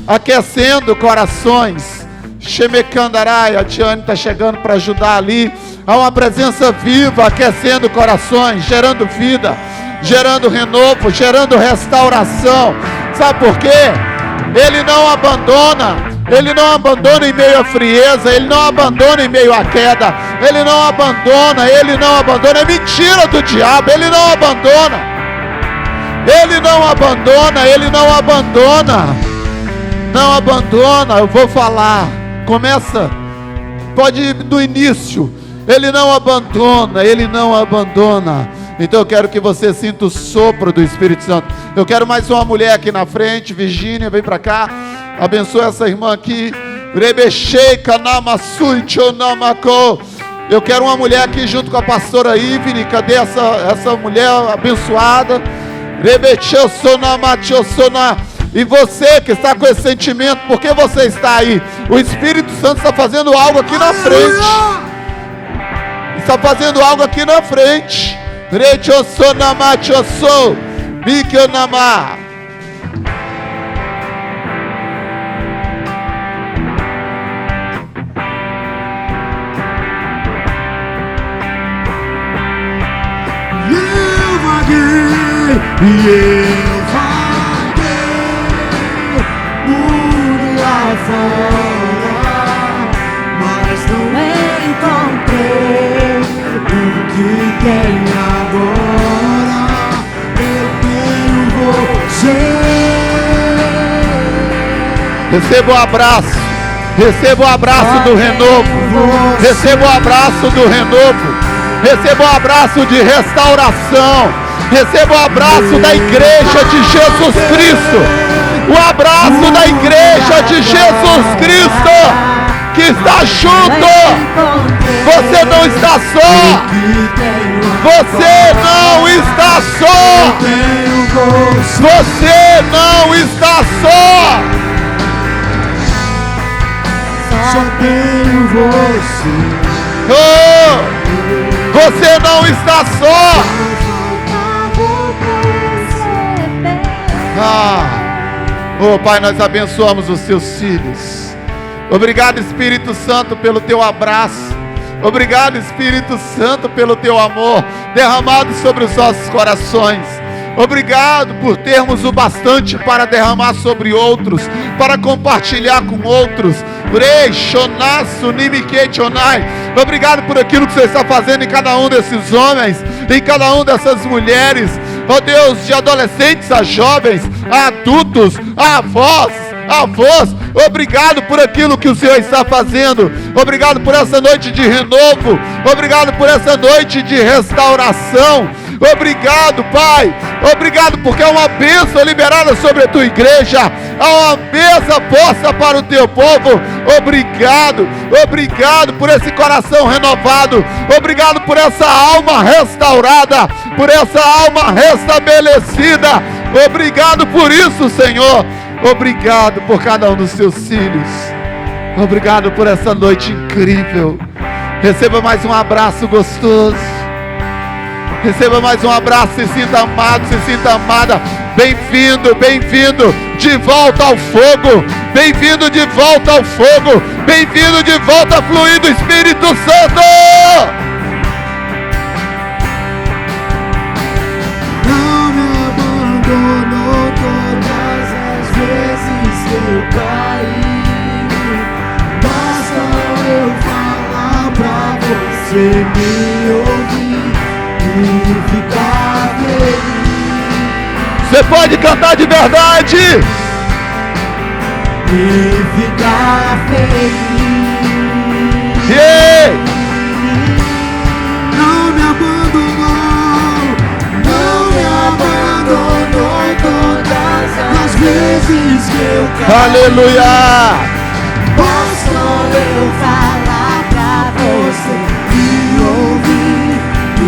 S3: Aquecendo corações. Shemekandarai, a Tiane está chegando para ajudar ali. Há uma presença viva, aquecendo corações, gerando vida, gerando renovo, gerando restauração. Sabe por quê? Ele não abandona. Ele não abandona em meio à frieza. Ele não abandona em meio à queda. Ele não abandona. Ele não abandona. É mentira do diabo. Ele não abandona. Ele não abandona. Ele não abandona. Não abandona. Eu vou falar. Começa. Pode ir do início. Ele não abandona. Ele não abandona. Então eu quero que você sinta o sopro do Espírito Santo. Eu quero mais uma mulher aqui na frente. Virgínia, vem para cá. Abençoa essa irmã aqui. Eu quero uma mulher aqui junto com a pastora Ivne. Cadê essa mulher abençoada? E você que está com esse sentimento, por que você está aí? O Espírito Santo está fazendo algo aqui na frente. Está fazendo algo aqui na frente.
S2: E eu vaguei mundo lá fora, mas não encontrei tudo que tenho agora. Eu tenho você.
S3: Receba o abraço. Receba o abraço do renovo. Receba o abraço do renovo. Receba o abraço de restauração. Receba o abraço da igreja de Jesus Cristo. O abraço da igreja de Jesus Cristo que está junto. Você não está só. Você não está só. Você não está só.
S2: Só tenho você.
S3: Oh, você não está só. Oh Pai, nós abençoamos os seus filhos. Obrigado, Espírito Santo, pelo teu abraço. Obrigado, Espírito Santo, pelo teu amor derramado sobre os nossos corações. Obrigado por termos o bastante para derramar sobre outros, para compartilhar com outros. Obrigado por aquilo que você está fazendo em cada um desses homens, em cada um dessas mulheres. Ó Deus, de adolescentes a jovens, a adultos, a avós, obrigado por aquilo que o Senhor está fazendo. Obrigado por essa noite de renovo. Obrigado por essa noite de restauração. Obrigado, Pai. Obrigado porque há uma bênção liberada sobre a tua igreja. Há uma mesa posta para o teu povo. Obrigado. Obrigado por esse coração renovado. Obrigado por essa alma restaurada, por essa alma restabelecida. Obrigado por isso, Senhor. Obrigado por cada um dos teus filhos. Obrigado por essa noite incrível. Receba mais um abraço gostoso. Receba mais um abraço. Se sinta amado, se sinta amada. Bem-vindo, bem-vindo de volta ao fogo. Bem-vindo de volta ao fogo. Bem-vindo de volta a fluir do Espírito Santo.
S2: ficar feliz.
S3: Você pode cantar de verdade.
S2: E ficar feliz.
S3: Yeah.
S2: Não me abandonou, não me abandonou todas as vezes que eu caí.
S3: Aleluia.
S2: Posso eu falar pra você e ouvir e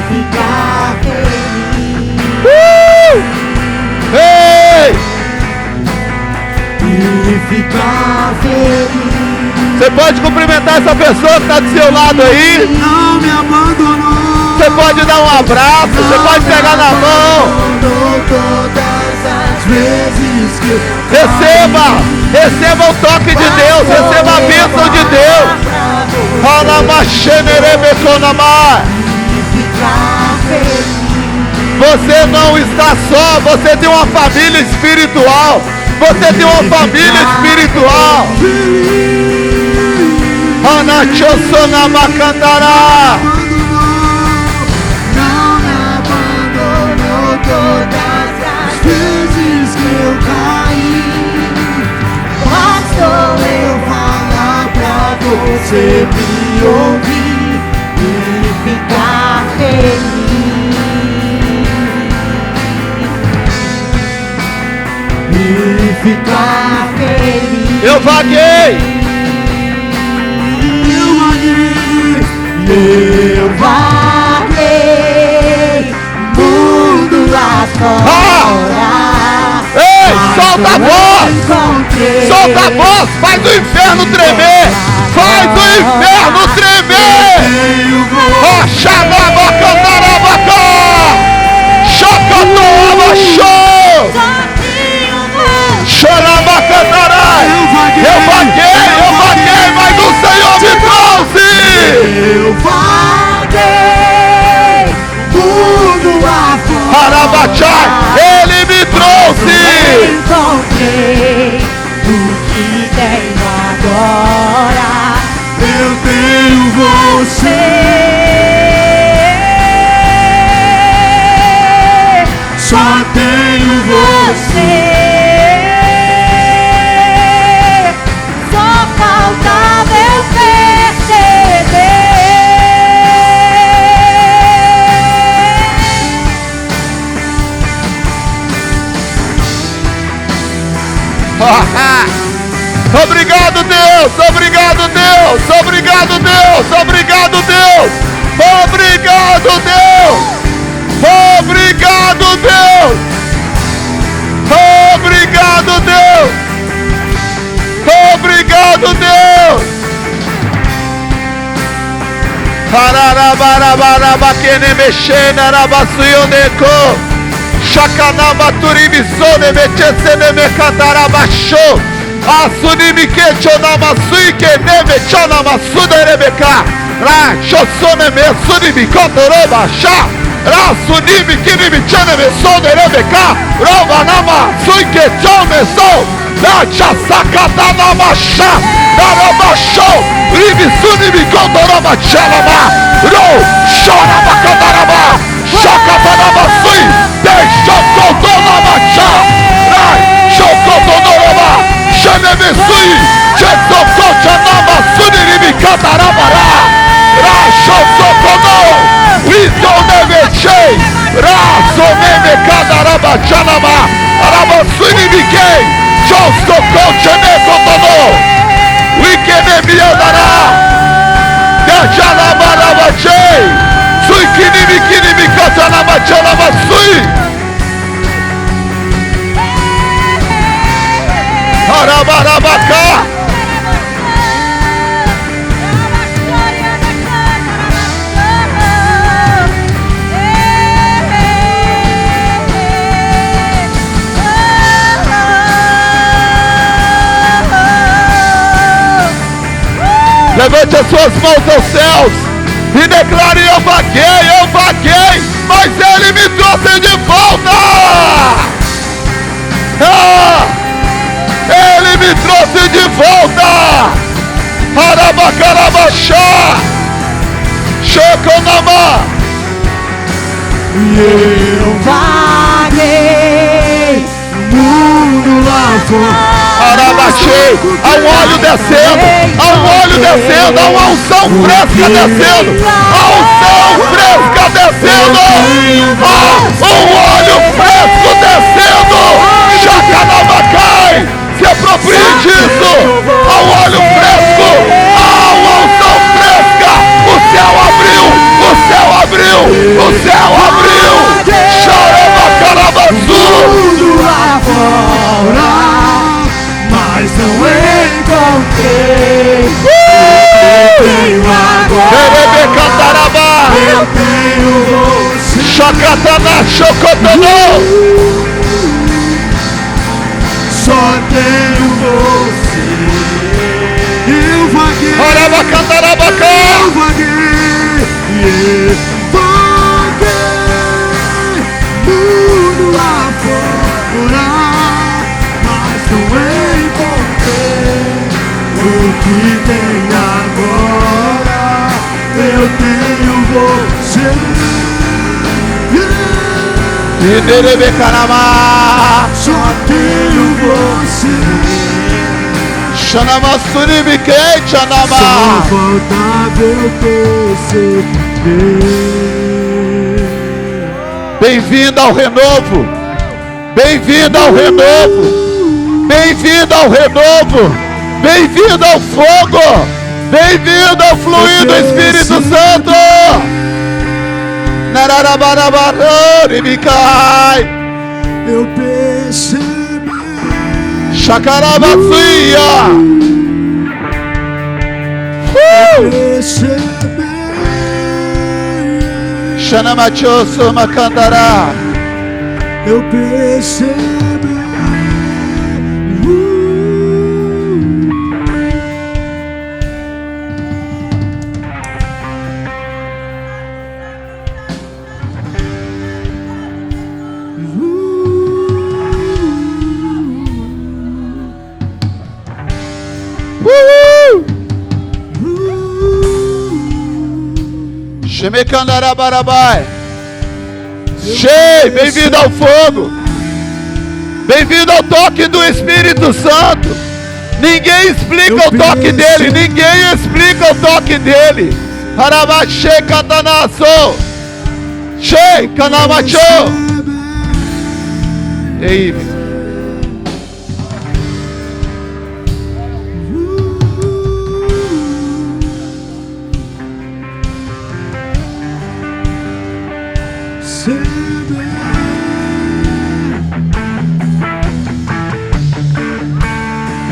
S2: ficar feliz.
S3: Ei!
S2: E ficar feliz.
S3: Você pode cumprimentar essa pessoa que está do seu lado aí.
S2: Não me abandonou.
S3: Você pode dar um abraço, você pode pegar na mão.
S2: Todas as vezes que eu
S3: Receba o toque de Deus, receba a bênção de Deus. Você não está só, você tem uma família espiritual. Você tem uma família espiritual. Anachosona Macandara.
S2: não me abandonou todas as vezes que eu caí. Bastou eu falar pra você me ouvir e ficar feliz. E ficar feliz.
S3: Eu vaguei.
S2: Eu vaguei mundo afora.
S3: Ei, solta a voz! Solta a voz! Faz o inferno tremer! Faz o inferno tremer! Oxalabacandarabaca! Chocotolabachou! Chorabacandarai! Eu vaguei, mas o Senhor me trouxe!
S2: Eu vaguei mundo afora.
S3: Arabachai, Ele me trouxe!
S2: Encontrei o que tenho agora. Eu tenho você. Só tenho você. Só faltava eu perceber.
S3: Obrigado, Deus! Obrigado, Deus! Obrigado, Deus! Obrigado, Deus! Obrigado, Deus! Obrigado, Deus! Obrigado, Deus! Obrigado, Deus! Pararabarabarabakene mexena rabasuyoneko. Shakanaba turibisone mechesene mekatarabasho. Asunimi kechonama suike neme chonama suderebeka. Ra chosone me sunimi kotoroba sha. Ra sunimi kinimi choneme soderebeka. Roba nama suike chome so. Ra chasakatanama sha. Naraba show. Ribi sunimi kotoroba chalama. Ro shoraba kataraba. Shakatanaba sui. Deixa kotonaba sha. Ra shokotonoroba. Shanemesui, Chesokochanama, Sunirimi Katarabara, Rashosokono, Wizonemeche, Rasoneme Kataraba Chanama, Arabasunimike, Chosokochanekotono, Wikenemiadara, Yachanabarabache, Suikinimi Katanama Chanama Sui. Arabarabacá. Levante as suas mãos aos céus e declare: eu vaguei, mas Ele me trouxe de volta. Ele me trouxe de volta. Arabacarabachá. Choconama.
S2: eu vaguei no mundo lá fora.
S3: Arabachei, há um óleo descendo, há um óleo descendo, há uma unção fresca descendo, há unção fresca descendo, há um óleo fresco descendo. Chacanabacai, se aproprie disso, há um óleo fresco, há uma unção fresca. O céu abriu, o céu abriu, o céu abriu. Xarabacarabaçu.
S2: Lá fora, mas não encontrei. Eu tenho agora, eu tenho você.
S3: Chacatana, chocotanô.
S2: Só tenho você. Eu vaguei,
S3: Arabacantarabacá.
S2: eu vaguei, tudo lá fora, mas não encontrei o que tem agora. Eu tenho você.
S3: E Nerebecanamá.
S2: Só tenho você.
S3: Xanamassuribiquei,
S2: Só
S3: Xanamá.
S2: faltava eu perceber.
S3: Bem-vindo ao renovo. Bem-vindo ao renovo. Bem-vindo ao renovo. Bem-vindo ao fogo. Bem-vindo ao fluir do Espírito Santo. Nararabarabaroribicai.
S2: Eu percebi.
S3: Chacarabaçuia.
S2: Percebi.
S3: Xanamachoso Macandará.
S2: Eu percebi.
S3: Xemecandarabai. Cheio, bem-vindo ao fogo. Bem-vindo ao toque do Espírito Santo. Ninguém explica o toque dele. Ninguém explica o toque dele. Harabache Catanaço. Che Canamacho. Ei,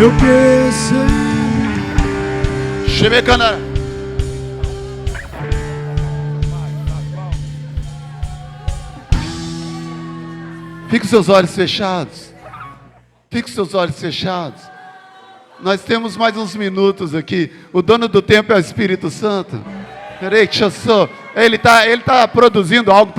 S2: Eu percebi.
S3: Xemecandara. Fique seus olhos fechados. Fique seus olhos fechados. Nós temos mais uns minutos aqui. O dono do tempo é o Espírito Santo. Ele está produzindo algo